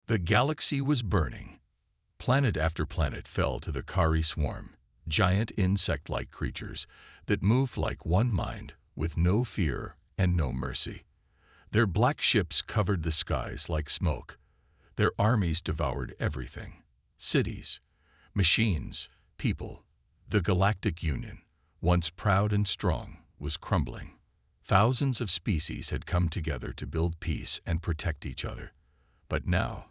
The galaxy was burning. Planet after planet fell to the Kari swarm, giant insect-like creatures that moved like one mind, with no fear and no mercy. Their black ships covered the skies like smoke. Their armies devoured everything: cities, machines, people. The Galactic Union, once proud and strong, was crumbling. Thousands of species had come together to build peace and protect each other. But now,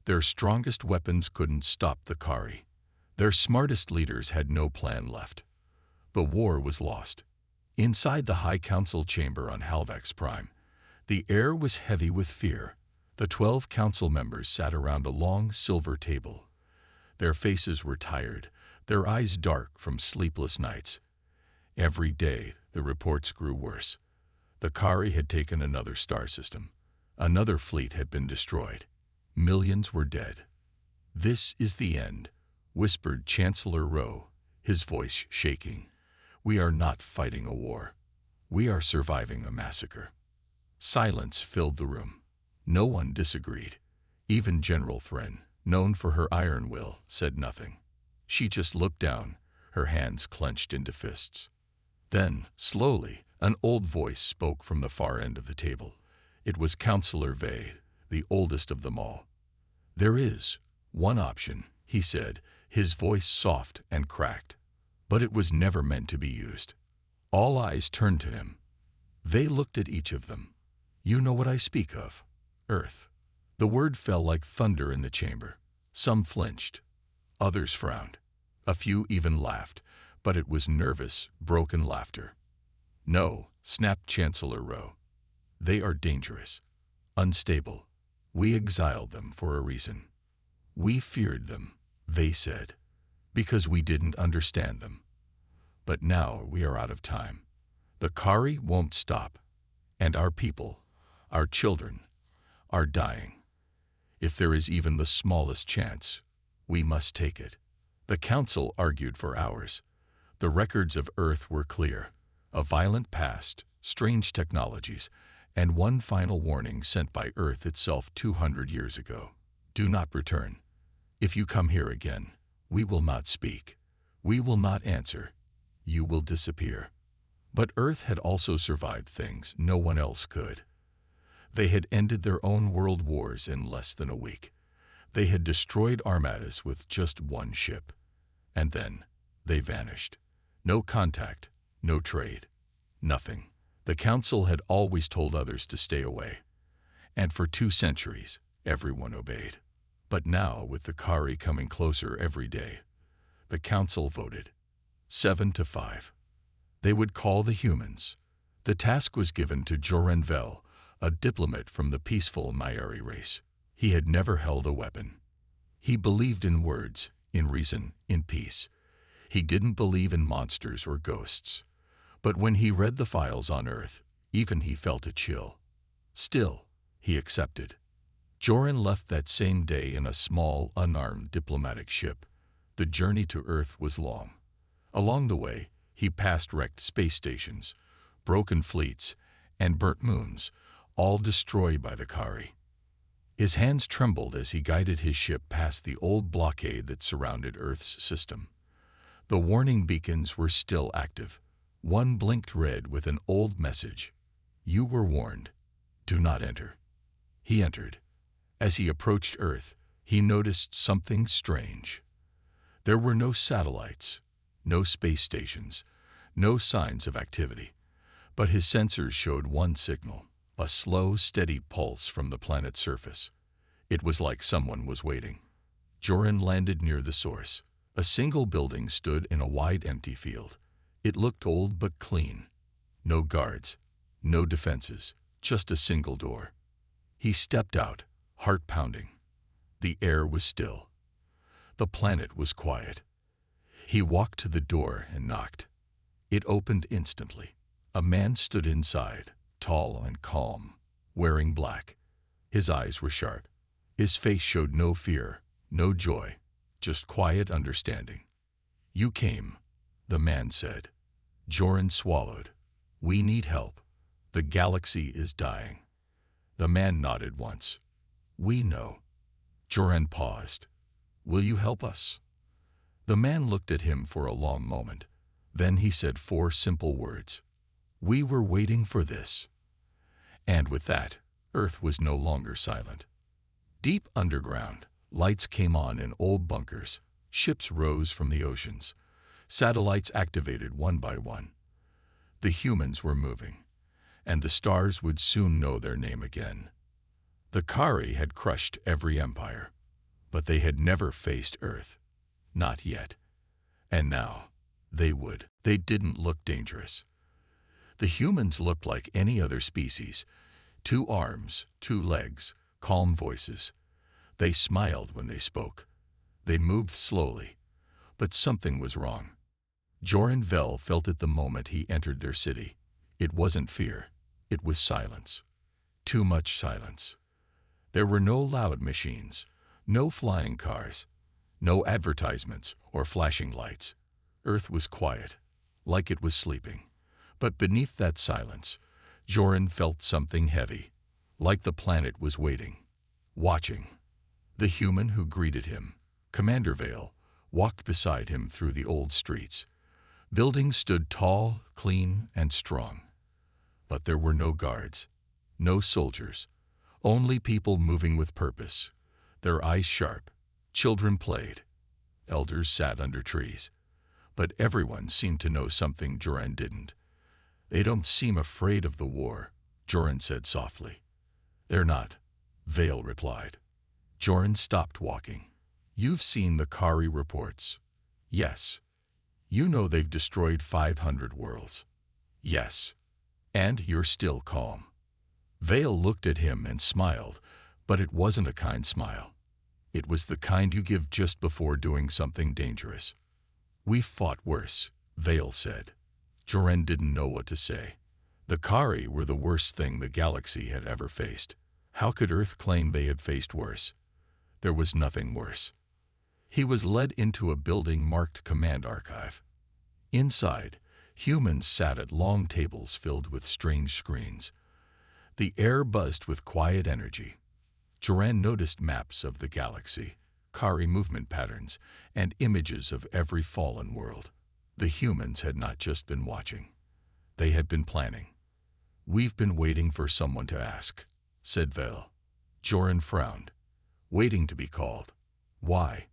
their strongest weapons couldn't stop the Kari. Their smartest leaders had no plan left. The war was lost. Inside the High Council chamber on Halvax Prime, the air was heavy with fear. The 12 council members sat around a long silver table. Their faces were tired, their eyes dark from sleepless nights. Every day, the reports grew worse. The Kari had taken another star system. Another fleet had been destroyed. Millions were dead. "This is the end," whispered Chancellor Rowe, his voice shaking. "We are not fighting a war. We are surviving a massacre." Silence filled the room. No one disagreed. Even General Thren, known for her iron will, said nothing. She just looked down, her hands clenched into fists. Then, slowly, an old voice spoke from the far end of the table. It was Councillor Vey, the oldest of them all. "There is one option," he said, his voice soft and cracked. But it was never meant to be used. All eyes turned to him. They looked at each of them. "You know what I speak of. Earth." The word fell like thunder in the chamber. Some flinched. Others frowned. A few even laughed, but it was nervous, broken laughter. "No," snapped Chancellor Rowe. "They are dangerous, unstable. We exiled them for a reason. We feared them," they said, "because we didn't understand them. But now we are out of time. The Kari won't stop, and our people, our children, are dying. If there is even the smallest chance, we must take it." The council argued for hours. The records of Earth were clear: a violent past, strange technologies, and one final warning sent by Earth itself 200 years ago. "Do not return. If you come here again, we will not speak. We will not answer. You will disappear." But Earth had also survived things no one else could. They had ended their own world wars in less than a week. They had destroyed armadas with just one ship. And then they vanished. No contact, no trade, nothing. The council had always told others to stay away. And for 2 centuries, everyone obeyed. But now, with the Kari coming closer every day, the council voted 7-5. They would call the humans. The task was given to Joran Vel, a diplomat from the peaceful Nyari race. He had never held a weapon. He believed in words, in reason, in peace. He didn't believe in monsters or ghosts. But when he read the files on Earth, even he felt a chill. Still, he accepted. Joran left that same day in a small, unarmed diplomatic ship. The journey to Earth was long. Along the way, he passed wrecked space stations, broken fleets, and burnt moons, all destroyed by the Kari. His hands trembled as he guided his ship past the old blockade that surrounded Earth's system. The warning beacons were still active. One blinked red with an old message: "You were warned. Do not enter." He entered. As he approached Earth, he noticed something strange. There were no satellites, no space stations, no signs of activity. But his sensors showed one signal: a slow, steady pulse from the planet's surface. It was like someone was waiting. Joran landed near the source. A single building stood in a wide, empty field. It looked old but clean. No guards, no defenses, just a single door. He stepped out, heart pounding. The air was still. The planet was quiet. He walked to the door and knocked. It opened instantly. A man stood inside, tall and calm, wearing black. His eyes were sharp. His face showed no fear, no joy, just quiet understanding. "You came," the man said. Joran swallowed. "We need help. The galaxy is dying." The man nodded once. "We know." Joran paused. "Will you help us?" The man looked at him for a long moment. Then he said 4 simple words. "We were waiting for this." And with that, Earth was no longer silent. Deep underground, lights came on in old bunkers, ships rose from the oceans, satellites activated one by one. The humans were moving, and the stars would soon know their name again. The Kari had crushed every empire, but they had never faced Earth. Not yet. And now, they would. They didn't look dangerous. The humans looked like any other species. 2 arms, 2 legs, calm voices. They smiled when they spoke. They moved slowly, but something was wrong. Joran Vel felt it the moment he entered their city. It wasn't fear. It was silence. Too much silence. There were no loud machines, no flying cars, no advertisements or flashing lights. Earth was quiet, like it was sleeping. But beneath that silence, Joran felt something heavy, like the planet was waiting, watching. The human who greeted him, Commander Vale, walked beside him through the old streets. Buildings stood tall, clean, and strong. But there were no guards, no soldiers, only people moving with purpose, their eyes sharp. Children played. Elders sat under trees. But everyone seemed to know something Joran didn't. "They don't seem afraid of the war," Joran said softly. "They're not," Vale replied. Joran stopped walking. "You've seen the Kari reports." "Yes." "You know they've destroyed 500 worlds." "Yes." "And you're still calm." Vale looked at him and smiled, but it wasn't a kind smile. It was the kind you give just before doing something dangerous. "We've fought worse," Vale said. Joran didn't know what to say. The Kari were the worst thing the galaxy had ever faced. How could Earth claim they had faced worse? There was nothing worse. He was led into a building marked Command Archive. Inside, humans sat at long tables filled with strange screens. The air buzzed with quiet energy. Joran noticed maps of the galaxy, Kari movement patterns, and images of every fallen world. The humans had not just been watching. They had been planning. "We've been waiting for someone to ask," said Vale. Joran frowned. "Waiting to be called. Why?"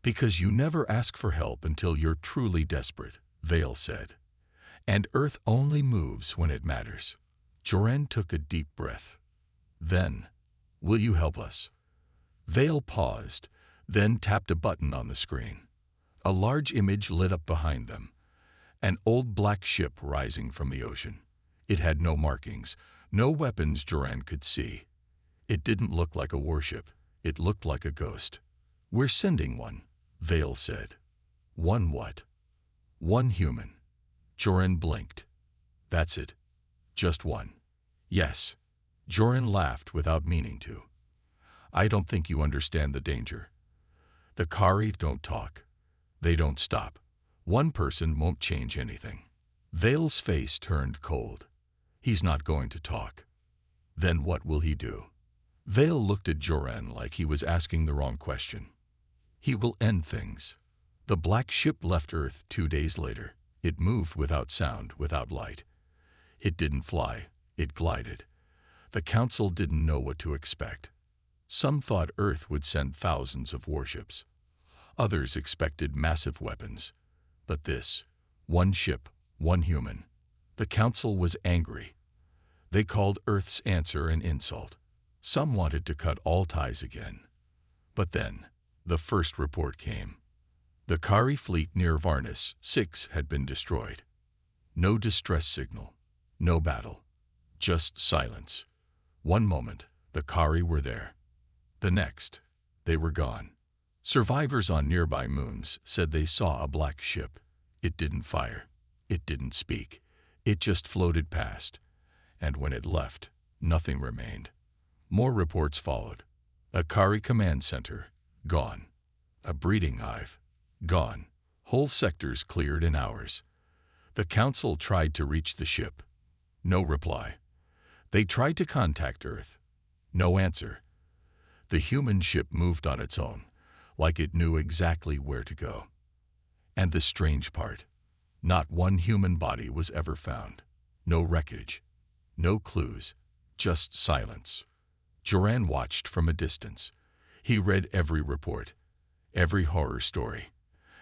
"Because you never ask for help until you're truly desperate," Vale said. "And Earth only moves when it matters." Joran took a deep breath. Then, "Will you help us?" Vale paused, then tapped a button on the screen. A large image lit up behind them. An old black ship rising from the ocean. It had no markings, no weapons Joran could see. It didn't look like a warship. It looked like a ghost. "We're sending one," Vale said. "One what?" "One human." Joran blinked. "That's it. Just one." "Yes." Joran laughed without meaning to. "I don't think you understand the danger. The Kari don't talk. They don't stop. One person won't change anything." Vale's face turned cold. "He's not going to talk." "Then what will he do?" Vale looked at Joran like he was asking the wrong question. "He will end things." The black ship left Earth 2 days later. It moved without sound, without light. It didn't fly. It glided. The Council didn't know what to expect. Some thought Earth would send thousands of warships. Others expected massive weapons. But this, one ship, one human. The Council was angry. They called Earth's answer an insult. Some wanted to cut all ties again. But then, the first report came. The Kari fleet near Varnus 6 had been destroyed. No distress signal, no battle, just silence. One moment, the Kari were there. The next, they were gone. Survivors on nearby moons said they saw a black ship. It didn't fire. It didn't speak. It just floated past. And when it left, nothing remained. More reports followed. A Kari command center, gone. A breeding hive, gone. Whole sectors cleared in hours. The Council tried to reach the ship. No reply. They tried to contact Earth. No answer. The human ship moved on its own, like it knew exactly where to go. And the strange part, not one human body was ever found. No wreckage, no clues, just silence. Joran watched from a distance. He read every report, every horror story,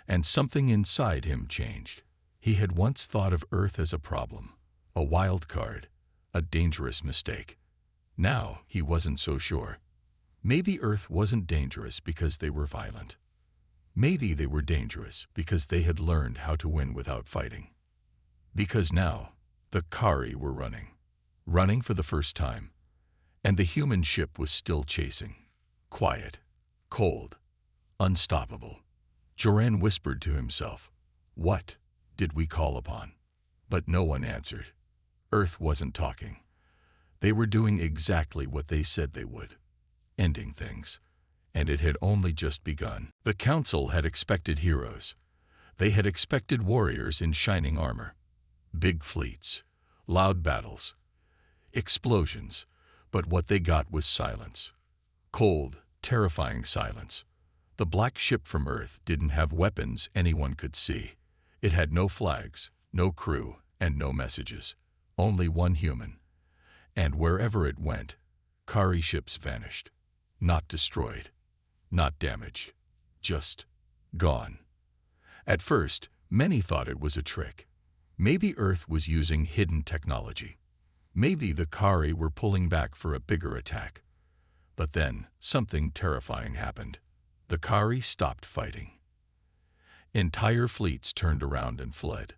and something inside him changed. He had once thought of Earth as a problem, a wild card, a dangerous mistake. Now he wasn't so sure. Maybe Earth wasn't dangerous because they were violent. Maybe they were dangerous because they had learned how to win without fighting. Because now, the Kari were running for the first time, and the human ship was still chasing. Quiet, cold, unstoppable. Joran whispered to himself, "What did we call upon?" But no one answered. Earth wasn't talking. They were doing exactly what they said they would, ending things. And it had only just begun. The council had expected heroes. They had expected warriors in shining armor. Big fleets, loud battles, explosions, but what they got was silence. Cold, terrifying silence. The black ship from Earth didn't have weapons anyone could see. It had no flags, no crew, and no messages. Only one human. And wherever it went, Kari ships vanished. Not destroyed, not damaged, just gone. At first, many thought it was a trick. Maybe Earth was using hidden technology. Maybe the Kari were pulling back for a bigger attack. But then, something terrifying happened. The Kari stopped fighting. Entire fleets turned around and fled.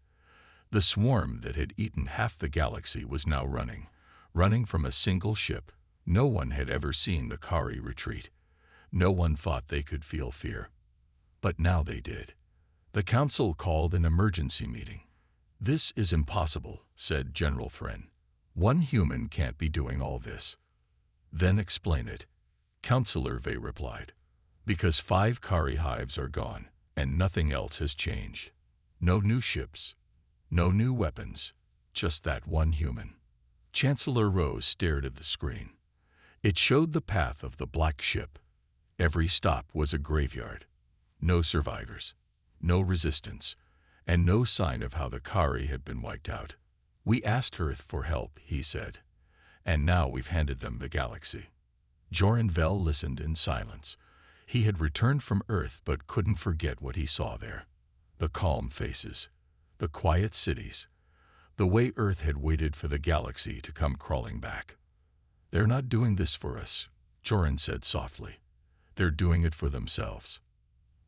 The swarm that had eaten half the galaxy was now running from a single ship. No one had ever seen the Kari retreat. No one thought they could feel fear. But now they did. The council called an emergency meeting. "This is impossible," said General Thren. "One human can't be doing all this." "Then explain it," Councillor Vey replied. "Because 5 Kari hives are gone, and nothing else has changed. No new ships, no new weapons, just that one human." Chancellor Rose stared at the screen. It showed the path of the black ship. Every stop was a graveyard. No survivors, no resistance, and no sign of how the Kari had been wiped out. "We asked Earth for help," he said, "and now we've handed them the galaxy." Joran Vel listened in silence. He had returned from Earth but couldn't forget what he saw there. The calm faces, the quiet cities, the way Earth had waited for the galaxy to come crawling back. "They're not doing this for us," Joran said softly. "They're doing it for themselves."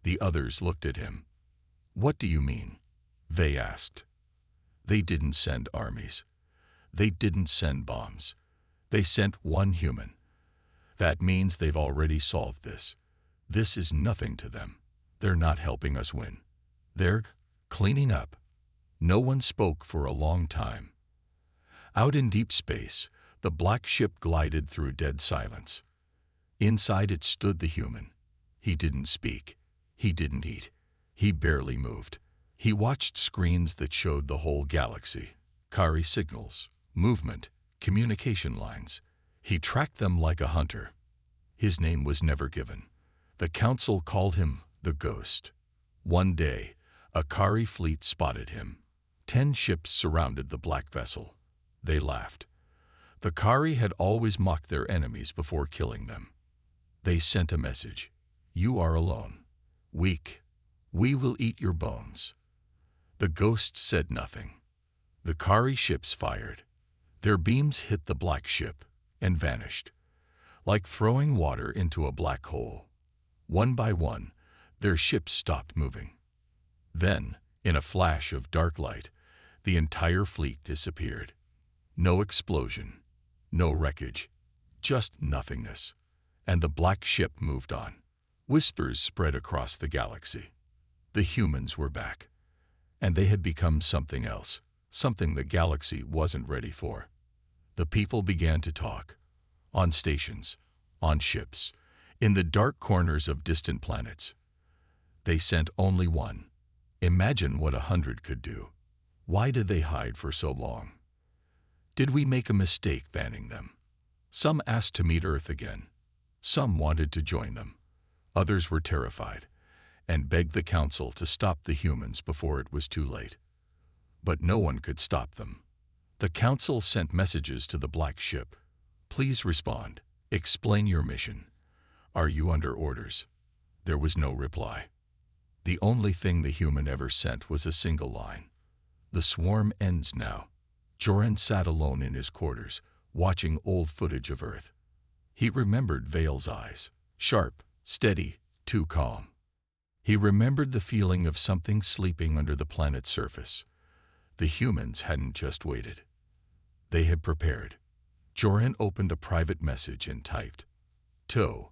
The others looked at him. "What do you mean?" They asked. "They didn't send armies. They didn't send bombs. They sent one human. That means they've already solved this. This is nothing to them. They're not helping us win. They're cleaning up." No one spoke for a long time. Out in deep space, the black ship glided through dead silence. Inside it stood the human. He didn't speak. He didn't eat. He barely moved. He watched screens that showed the whole galaxy. Kari signals, movement, communication lines. He tracked them like a hunter. His name was never given. The council called him the Ghost. One day, a Kari fleet spotted him. 10 ships surrounded the black vessel. They laughed. The Kari had always mocked their enemies before killing them. They sent a message. "You are alone. Weak. We will eat your bones." The Ghost said nothing. The Kari ships fired. Their beams hit the black ship and vanished, like throwing water into a black hole. One by one, their ships stopped moving. Then, in a flash of dark light, the entire fleet disappeared. No explosion, no wreckage, just nothingness. And the black ship moved on. Whispers spread across the galaxy. The humans were back. And they had become something else, something the galaxy wasn't ready for. The people began to talk. On stations, on ships, in the dark corners of distant planets. They sent only one. Imagine what 100 could do. Why did they hide for so long? Did we make a mistake banning them? Some asked to meet Earth again. Some wanted to join them. Others were terrified and begged the council to stop the humans before it was too late. But no one could stop them. The council sent messages to the black ship. Please respond. Explain your mission. Are you under orders? There was no reply. The only thing the human ever sent was a single line. The swarm ends now. Joran sat alone in his quarters, watching old footage of Earth. He remembered Vale's eyes, sharp, steady, too calm. He remembered the feeling of something sleeping under the planet's surface. The humans hadn't just waited. They had prepared. Joran opened a private message and typed, "To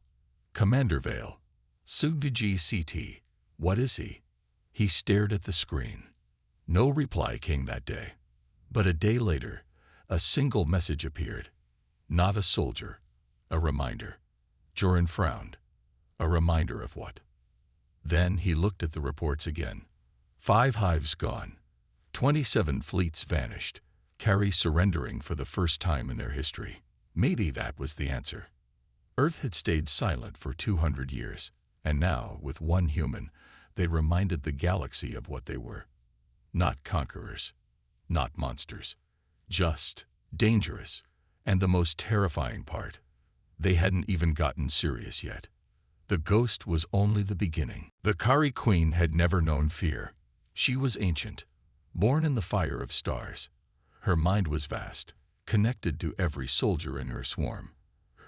Commander Vale, Sugdiji CT, what is he?" He stared at the screen. No reply came that day. But a day later, a single message appeared. Not a soldier, a reminder. Joran frowned. A reminder of what? Then he looked at the reports again. 5 hives gone. 27 fleets vanished, Carrie surrendering for the first time in their history. Maybe that was the answer. Earth had stayed silent for 200 years, and now, with one human, they reminded the galaxy of what they were. Not conquerors, not monsters, just dangerous, and the most terrifying part, they hadn't even gotten serious yet. The ghost was only the beginning. The Kari Queen had never known fear. She was ancient, born in the fire of stars. Her mind was vast, connected to every soldier in her swarm.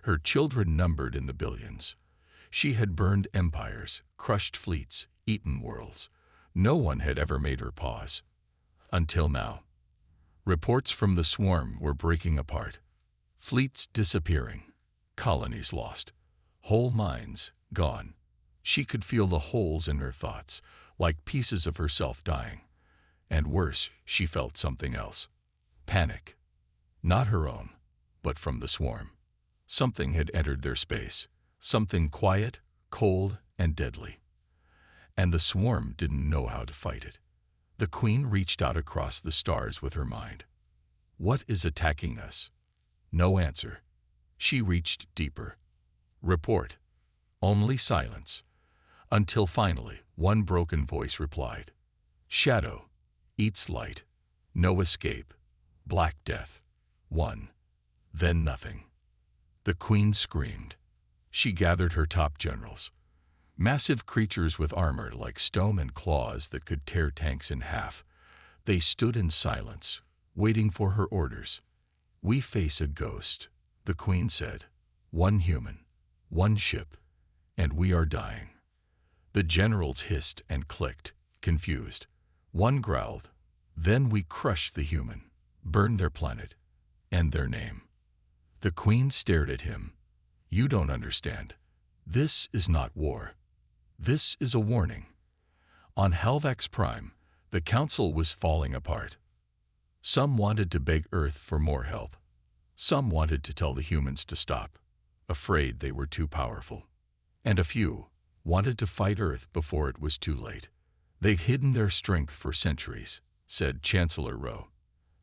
Her children numbered in the billions. She had burned empires, crushed fleets, eaten worlds. No one had ever made her pause. Until now. Reports from the swarm were breaking apart. Fleets disappearing. Colonies lost. Whole minds gone. She could feel the holes in her thoughts, like pieces of herself dying. And worse, she felt something else. Panic. Not her own, but from the swarm. Something had entered their space. Something quiet, cold, and deadly. And the swarm didn't know how to fight it. The Queen reached out across the stars with her mind. What is attacking us? No answer. She reached deeper. Report. Only silence. Until finally, one broken voice replied. Shadow. Eats light. No escape. Black death. 1. Then nothing. The Queen screamed. She gathered her top generals. Massive creatures with armor like stone and claws that could tear tanks in half. They stood in silence, waiting for her orders. We face a ghost, the Queen said. One human, one ship, and we are dying. The generals hissed and clicked, confused. One growled. Then we crush the human, burn their planet, and their name. The Queen stared at him. You don't understand. This is not war. This is a warning. On Halvax Prime, the council was falling apart. Some wanted to beg Earth for more help. Some wanted to tell the humans to stop, afraid they were too powerful. And a few wanted to fight Earth before it was too late. They'd hidden their strength for centuries, said Chancellor Rowe.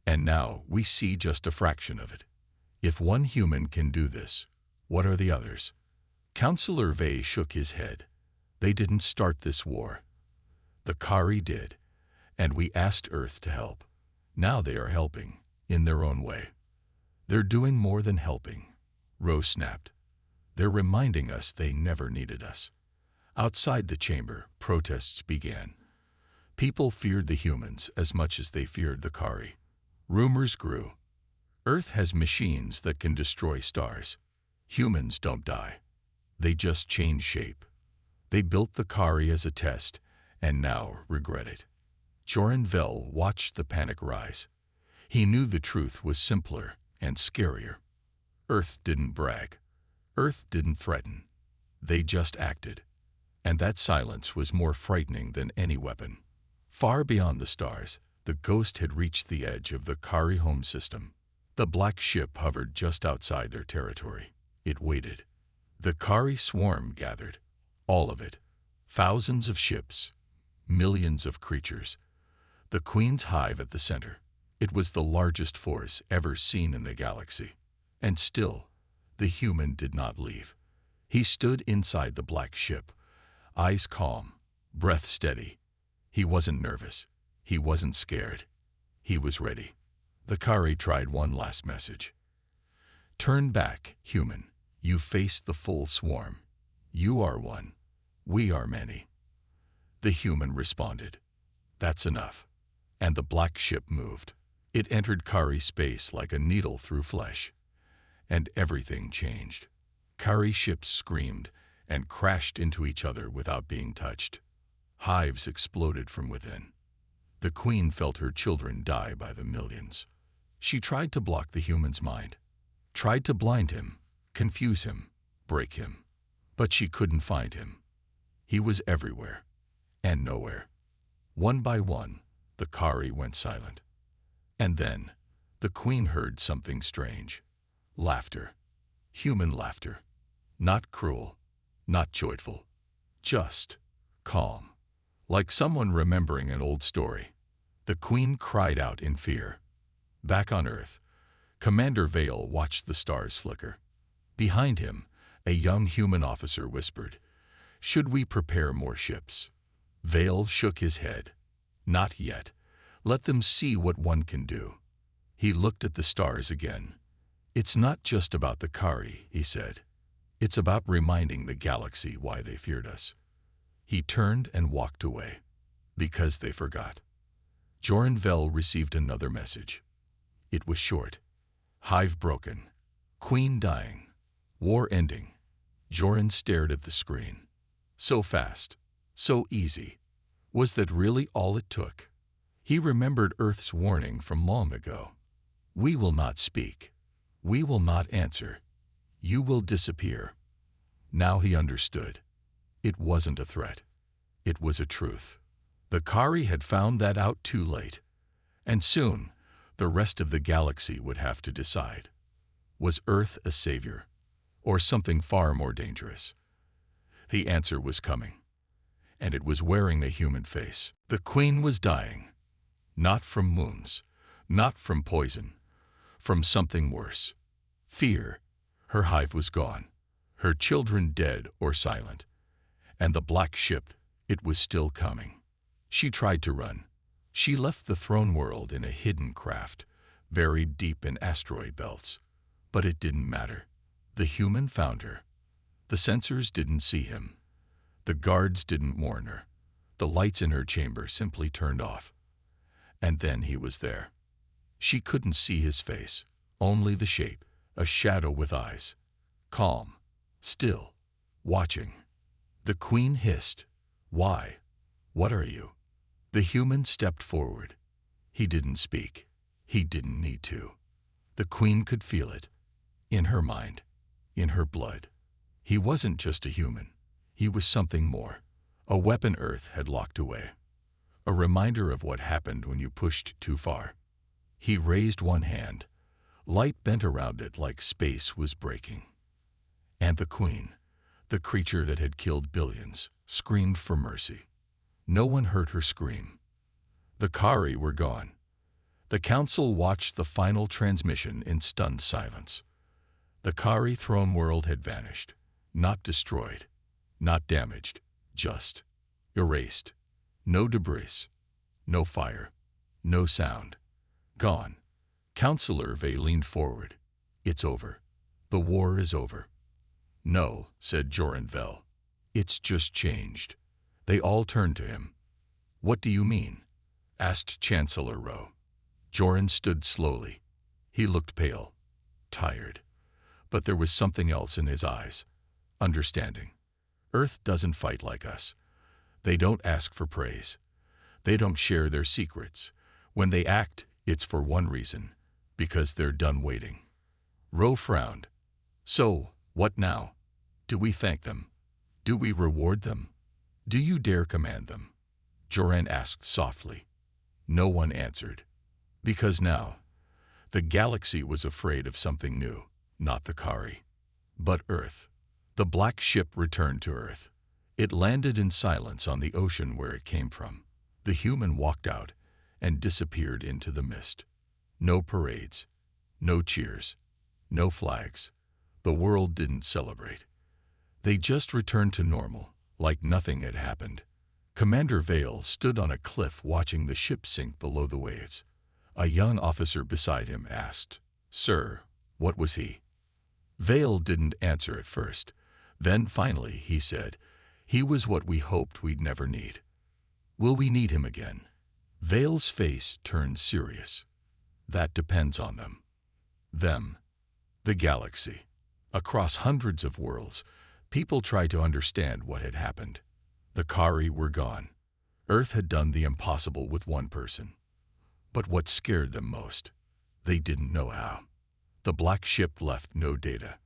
And now we see just a fraction of it. If one human can do this, what are the others? Councillor Vey shook his head. They didn't start this war. The Kari did, and we asked Earth to help. Now they are helping, in their own way. They're doing more than helping, Rowe snapped. They're reminding us they never needed us. Outside the chamber, protests began. People feared the humans as much as they feared the Kari. Rumors grew. Earth has machines that can destroy stars. Humans don't die. They just change shape. They built the Kari as a test, and now regret it. Joran Vell watched the panic rise. He knew the truth was simpler and scarier. Earth didn't brag. Earth didn't threaten. They just acted. And that silence was more frightening than any weapon. Far beyond the stars, the ghost had reached the edge of the Kari home system. The black ship hovered just outside their territory. It waited. The Kari swarm gathered. All of it. Thousands of ships. Millions of creatures. The Queen's hive at the center. It was the largest force ever seen in the galaxy. And still, the human did not leave. He stood inside the black ship, eyes calm, breath steady. He wasn't nervous. He wasn't scared. He was ready. The Kari tried one last message. Turn back, human. You face the full swarm. You are one. We are many. The human responded. That's enough. And the black ship moved. It entered Kari space like a needle through flesh. And everything changed. Kari ships screamed and crashed into each other without being touched. Hives exploded from within. The queen felt her children die by the millions. She tried to block the human's mind, tried to blind him, confuse him, break him. But she couldn't find him. He was everywhere and nowhere. One by one, the Kari went silent. And then, the queen heard something strange. Laughter. Human laughter. Not cruel, not joyful. Just calm. Like someone remembering an old story. The queen cried out in fear. Back on Earth, Commander Vale watched the stars flicker. Behind him, a young human officer whispered, "Should we prepare more ships?" Vale shook his head. Not yet. Let them see what one can do. He looked at the stars again. It's not just about the Kari, he said. It's about reminding the galaxy why they feared us. He turned and walked away. Because they forgot. Joran Vel received another message. It was short. Hive broken. Queen dying. War ending. Joran stared at the screen. So fast. So easy. Was that really all it took? He remembered Earth's warning from long ago. We will not speak. We will not answer. You will disappear. Now he understood. It wasn't a threat. It was a truth. The Kari had found that out too late. And soon, the rest of the galaxy would have to decide. Was Earth a savior? Or something far more dangerous? The answer was coming. And it was wearing a human face. The queen was dying. Not from wounds. Not from poison. From something worse. Fear. Her hive was gone. Her children dead or silent. And the black ship, it was still coming. She tried to run. She left the throne world in a hidden craft, buried deep in asteroid belts. But it didn't matter. The human found her. The sensors didn't see him. The guards didn't warn her. The lights in her chamber simply turned off. And then he was there. She couldn't see his face, only the shape, a shadow with eyes. Calm, still, watching. The queen hissed, "Why? What are you?" The human stepped forward. He didn't speak. He didn't need to. The queen could feel it. In her mind. In her blood. He wasn't just a human. He was something more. A weapon Earth had locked away. A reminder of what happened when you pushed too far. He raised one hand. Light bent around it like space was breaking. And the queen, the creature that had killed billions, screamed for mercy. No one heard her scream. The Kari were gone. The council watched the final transmission in stunned silence. The Kari throne world had vanished, not destroyed, not damaged, just erased. No debris, no fire, no sound. Gone. Counselor Vey leaned forward. It's over. The war is over. No, said Joran Vel. It's just changed. They all turned to him. What do you mean? Asked Chancellor Rowe. Joran stood slowly. He looked pale, tired. But there was something else in his eyes. Understanding. Earth doesn't fight like us. They don't ask for praise. They don't share their secrets. When they act, it's for one reason. Because they're done waiting. Rowe frowned. So, what now? Do we thank them? Do we reward them? Do you dare command them? Joran asked softly. No one answered. Because now, the galaxy was afraid of something new, not the Kari, but Earth. The black ship returned to Earth. It landed in silence on the ocean where it came from. The human walked out and disappeared into the mist. No parades, no cheers, no flags. The world didn't celebrate. They just returned to normal, like nothing had happened. Commander Vale stood on a cliff watching the ship sink below the waves. A young officer beside him asked, "Sir, what was he?" Vale didn't answer at first. Then finally he said, "He was what we hoped we'd never need." "Will we need him again?" Vale's face turned serious. "That depends on them." Them. The galaxy. Across hundreds of worlds, people tried to understand what had happened. The Kari were gone. Earth had done the impossible with one person. But what scared them most? They didn't know how. The black ship left no data.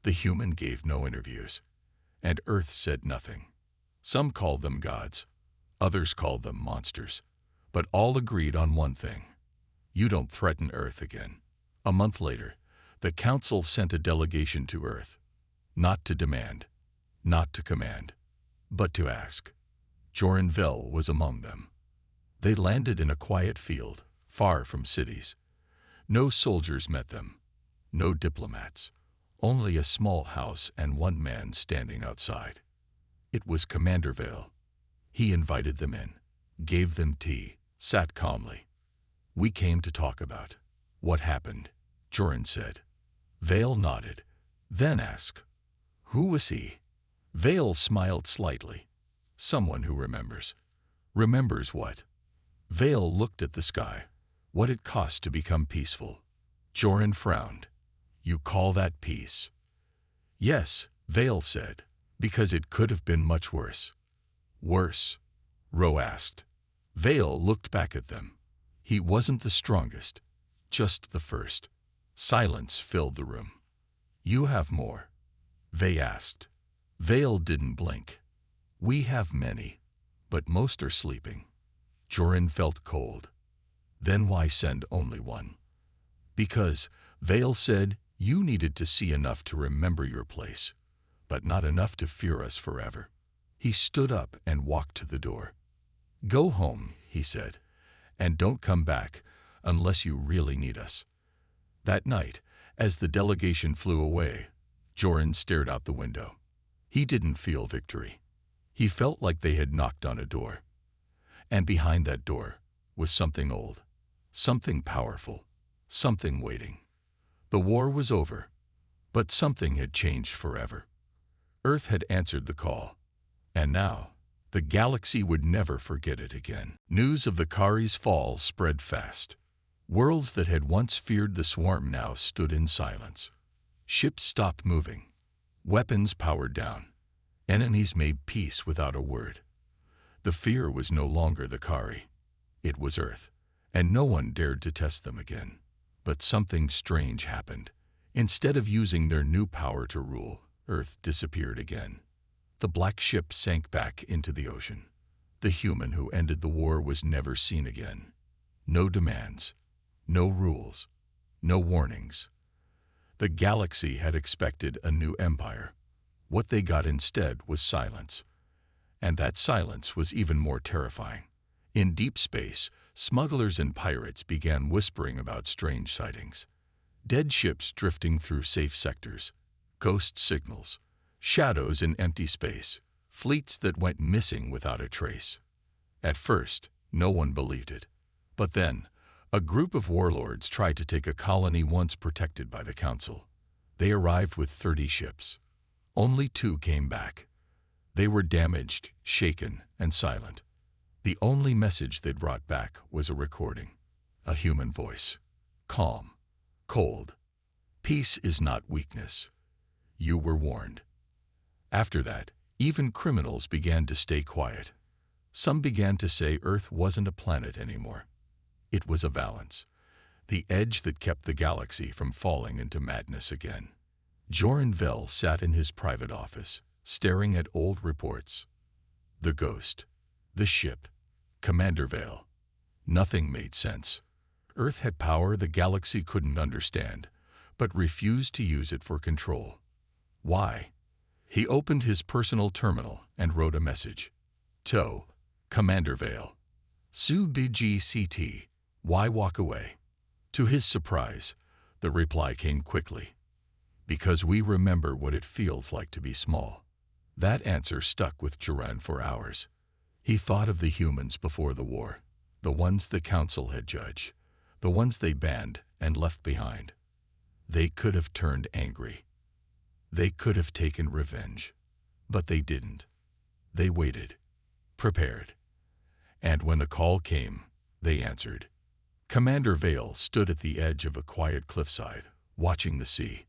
The human gave no interviews. And Earth said nothing. Some called them gods. Others called them monsters. But all agreed on one thing. You don't threaten Earth again. A month later, the Council sent a delegation to Earth. Not to demand, not to command, but to ask. Joran Vell was among them. They landed in a quiet field, far from cities. No soldiers met them. No diplomats. Only a small house and one man standing outside. It was Commander Vale. He invited them in, gave them tea, sat calmly. "We came to talk about what happened," Joran said. Vale nodded, then asked, "Who was he?" Vale smiled slightly. "Someone who remembers." "Remembers what?" Vale looked at the sky. "What it cost to become peaceful." Joran frowned. "You call that peace?" "Yes," Vale said, "because it could have been much worse." "Worse?" Ro asked. Vale looked back at them. He wasn't the strongest, just the first. Silence filled the room. "You have more?" Vale asked. Vale didn't blink. "We have many, but most are sleeping." Joran felt cold. "Then why send only one?" "Because," Vale said, "you needed to see enough to remember your place, but not enough to fear us forever." He stood up and walked to the door. "Go home," he said, "and don't come back unless you really need us." That night, as the delegation flew away, Joran stared out the window. He didn't feel victory. He felt like they had knocked on a door. And behind that door was something old, something powerful, something waiting. The war was over, but something had changed forever. Earth had answered the call, and now the galaxy would never forget it again. News of the Kari's fall spread fast. Worlds that had once feared the swarm now stood in silence. Ships stopped moving. Weapons powered down. Enemies made peace without a word. The fear was no longer the Kari. It was Earth, and no one dared to test them again. But something strange happened. Instead of using their new power to rule, Earth disappeared again. The black ship sank back into the ocean. The human who ended the war was never seen again. No demands, no rules, no warnings. The galaxy had expected a new empire. What they got instead was silence. And that silence was even more terrifying. In deep space, smugglers and pirates began whispering about strange sightings. Dead ships drifting through safe sectors, ghost signals, shadows in empty space, fleets that went missing without a trace. At first, no one believed it. But then, a group of warlords tried to take a colony once protected by the Council. They arrived with 30 ships. Only 2 came back. They were damaged, shaken, and silent. The only message they brought back was a recording, a human voice. Calm, cold. "Peace is not weakness. You were warned." After that, even criminals began to stay quiet. Some began to say Earth wasn't a planet anymore. It was a balance, the edge that kept the galaxy from falling into madness again. Joran Vell sat in his private office, staring at old reports. The ghost, the ship, Commander Vale. Nothing made sense. Earth had power the galaxy couldn't understand, but refused to use it for control. Why? He opened his personal terminal and wrote a message. To Commander Vale. Su BGCT. Why walk away? To his surprise, the reply came quickly. Because we remember what it feels like to be small. That answer stuck with Duran for hours. He thought of the humans before the war, the ones the council had judged, the ones they banned and left behind. They could have turned angry. They could have taken revenge. But they didn't. They waited, prepared. And when the call came, they answered. Commander Vale stood at the edge of a quiet cliffside, watching the sea.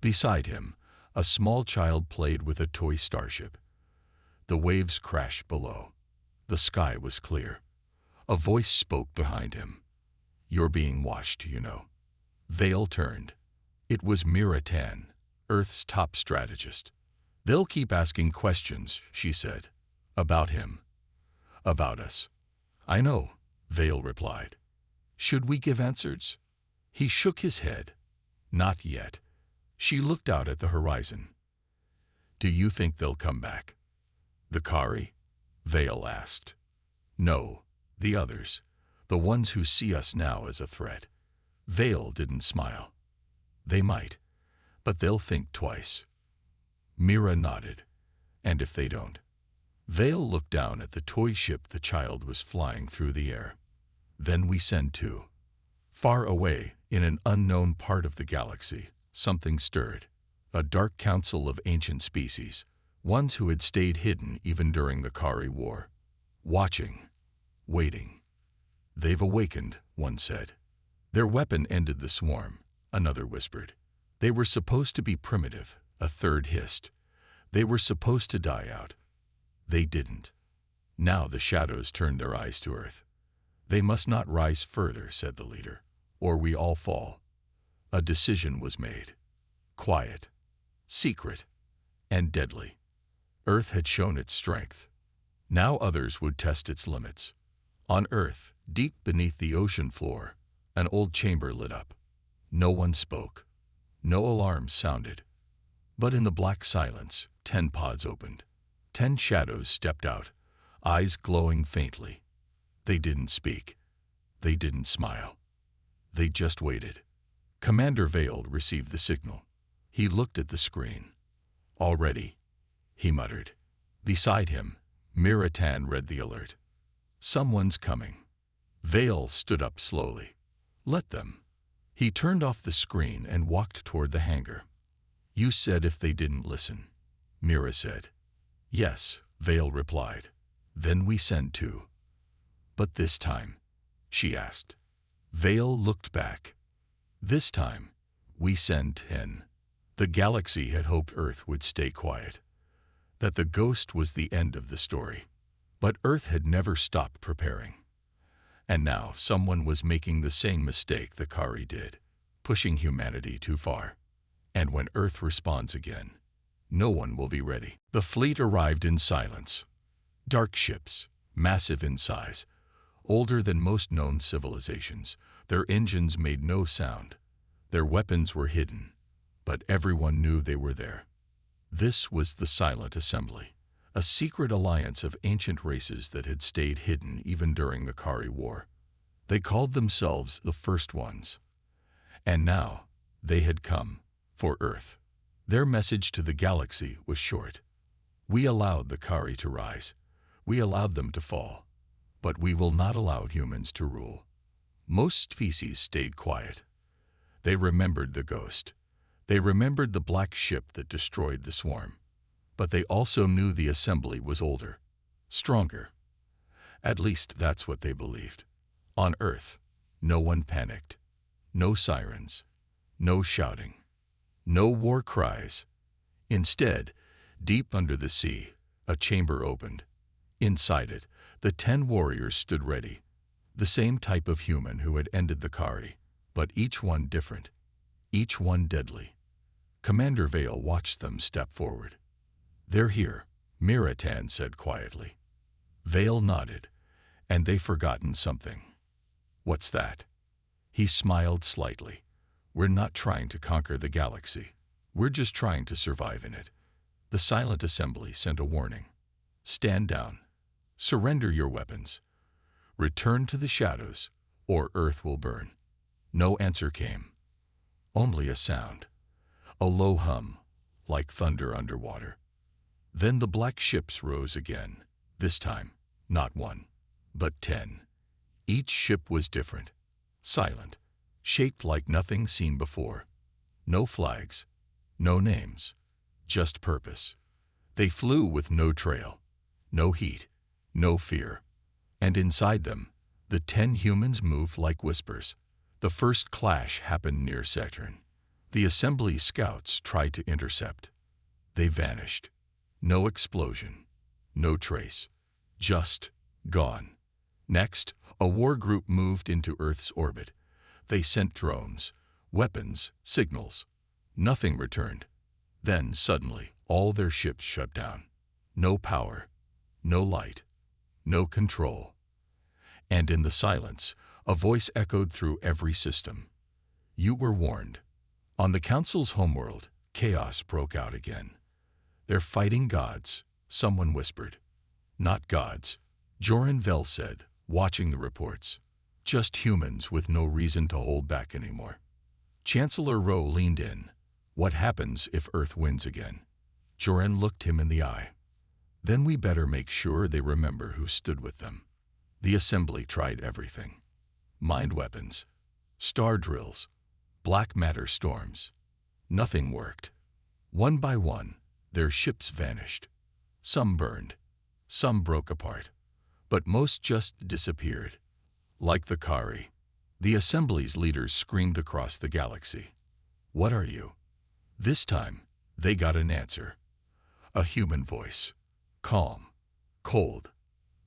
Beside him, a small child played with a toy starship. The waves crashed below. The sky was clear. A voice spoke behind him. "You're being watched, you know." Vale turned. It was Mira Tan, Earth's top strategist. "They'll keep asking questions," she said. "About him. About us." "I know," Vale replied. "Should we give answers?" He shook his head. "Not yet." She looked out at the horizon. "Do you think they'll come back?" "The Kari?" Vale asked. "No, the others, the ones who see us now as a threat." Vale didn't smile. "They might, but they'll think twice." Mira nodded. "And if they don't?" Vale looked down at the toy ship the child was flying through the air. "Then we send two." Far away, in an unknown part of the galaxy, something stirred. A dark council of ancient species, ones who had stayed hidden even during the Kari War. Watching, waiting. "They've awakened," one said. "Their weapon ended the swarm," another whispered. "They were supposed to be primitive," a third hissed. "They were supposed to die out." They didn't. Now the shadows turned their eyes to Earth. "They must not rise further," said the leader, "or we all fall." A decision was made. Quiet, secret, and deadly. Earth had shown its strength. Now others would test its limits. On Earth, deep beneath the ocean floor, an old chamber lit up. No one spoke. No alarms sounded. But in the black silence, 10 pods opened. 10 shadows stepped out, eyes glowing faintly. They didn't speak. They didn't smile. They just waited. Commander Vale received the signal. He looked at the screen. "Already," he muttered. Beside him, Mira Tan read the alert. "Someone's coming." Vale stood up slowly. "Let them." He turned off the screen and walked toward the hangar. "You said if they didn't listen," Mira said. "Yes," Vale replied. "Then we send two." "But this time?" she asked. Vale looked back. "This time, we send 10. The galaxy had hoped Earth would stay quiet, that the ghost was the end of the story. But Earth had never stopped preparing. And now someone was making the same mistake the Kari did, pushing humanity too far. And when Earth responds again, no one will be ready. The fleet arrived in silence. Dark ships, massive in size, older than most known civilizations. Their engines made no sound. Their weapons were hidden, but everyone knew they were there. This was the Silent Assembly, a secret alliance of ancient races that had stayed hidden even during the Kari War. They called themselves the First Ones. And now, they had come, for Earth. Their message to the galaxy was short. "We allowed the Kari to rise. We allowed them to fall. But we will not allow humans to rule." Most species stayed quiet. They remembered the ghost. They remembered the black ship that destroyed the swarm. But they also knew the assembly was older, stronger. At least that's what they believed. On Earth, no one panicked. No sirens. No shouting. No war cries. Instead, deep under the sea, a chamber opened. Inside it, the 10 warriors stood ready. The same type of human who had ended the Kari, but each one different. Each one deadly. Commander Vale watched them step forward. "They're here," Mira Tan said quietly. Vale nodded, and they've forgotten something. "What's that?" He smiled slightly. "We're not trying to conquer the galaxy. We're just trying to survive in it." The Silent Assembly sent a warning. "Stand down. Surrender your weapons. Return to the shadows, or Earth will burn." No answer came. Only a sound. A low hum, like thunder underwater. Then the black ships rose again, this time not one, but 10. Each ship was different, silent, shaped like nothing seen before. No flags, no names, just purpose. They flew with no trail, no heat, no fear. And inside them, the 10 humans moved like whispers. The first clash happened near Saturn. The assembly scouts tried to intercept. They vanished. No explosion, no trace, just gone. Next, a war group moved into Earth's orbit. They sent drones, weapons, signals. Nothing returned. Then, suddenly, all their ships shut down. No power, no light, no control. And in the silence, a voice echoed through every system. You were warned. On the Council's homeworld, chaos broke out again. They're fighting gods, someone whispered. Not gods, Joran Vel said, watching the reports. Just humans with no reason to hold back anymore. Chancellor Rowe leaned in. What happens if Earth wins again? Joran looked him in the eye. Then we better make sure they remember who stood with them. The assembly tried everything. Mind weapons, star drills, black matter storms. Nothing worked. One by one, their ships vanished. Some burned, some broke apart, but most just disappeared. Like the Kari, the assembly's leaders screamed across the galaxy. What are you? This time, they got an answer. A human voice. Calm. Cold.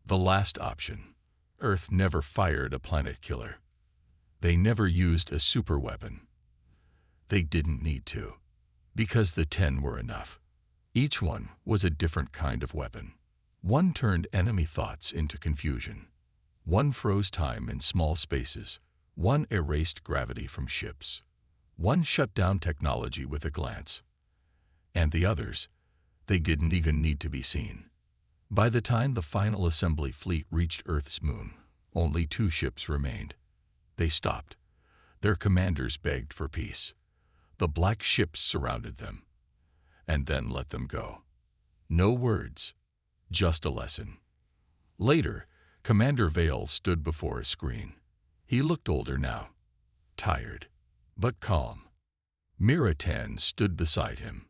The last option. Earth never fired a planet killer. They never used a superweapon. They didn't need to, because the 10 were enough. Each one was a different kind of weapon. One turned enemy thoughts into confusion. One froze time in small spaces. One erased gravity from ships. One shut down technology with a glance. And the others, they didn't even need to be seen. By the time the final assembly fleet reached Earth's moon, only 2 ships remained. They stopped. Their commanders begged for peace. The black ships surrounded them, and then let them go. No words, just a lesson. Later, Commander Vale stood before a screen. He looked older now, tired, but calm. Mira Tan stood beside him.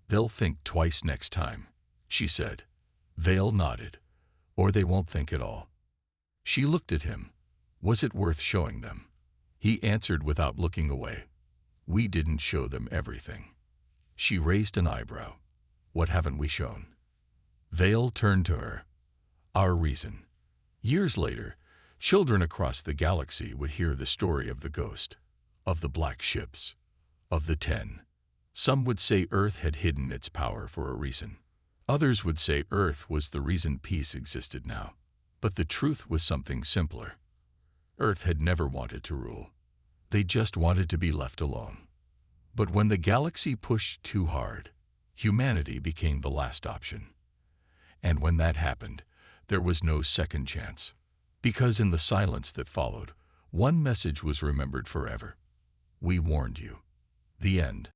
They'll think twice next time, she said. Vale nodded, or they won't think at all. She looked at him. Was it worth showing them? He answered without looking away. We didn't show them everything. She raised an eyebrow. What haven't we shown? Vale turned to her. Our reason. Years later, children across the galaxy would hear the story of the ghost, of the black ships, of the 10. Some would say Earth had hidden its power for a reason. Others would say Earth was the reason peace existed now. But the truth was something simpler. Earth had never wanted to rule. They just wanted to be left alone. But when the galaxy pushed too hard, humanity became the last option. And when that happened, there was no second chance. Because in the silence that followed, one message was remembered forever. We warned you. The end.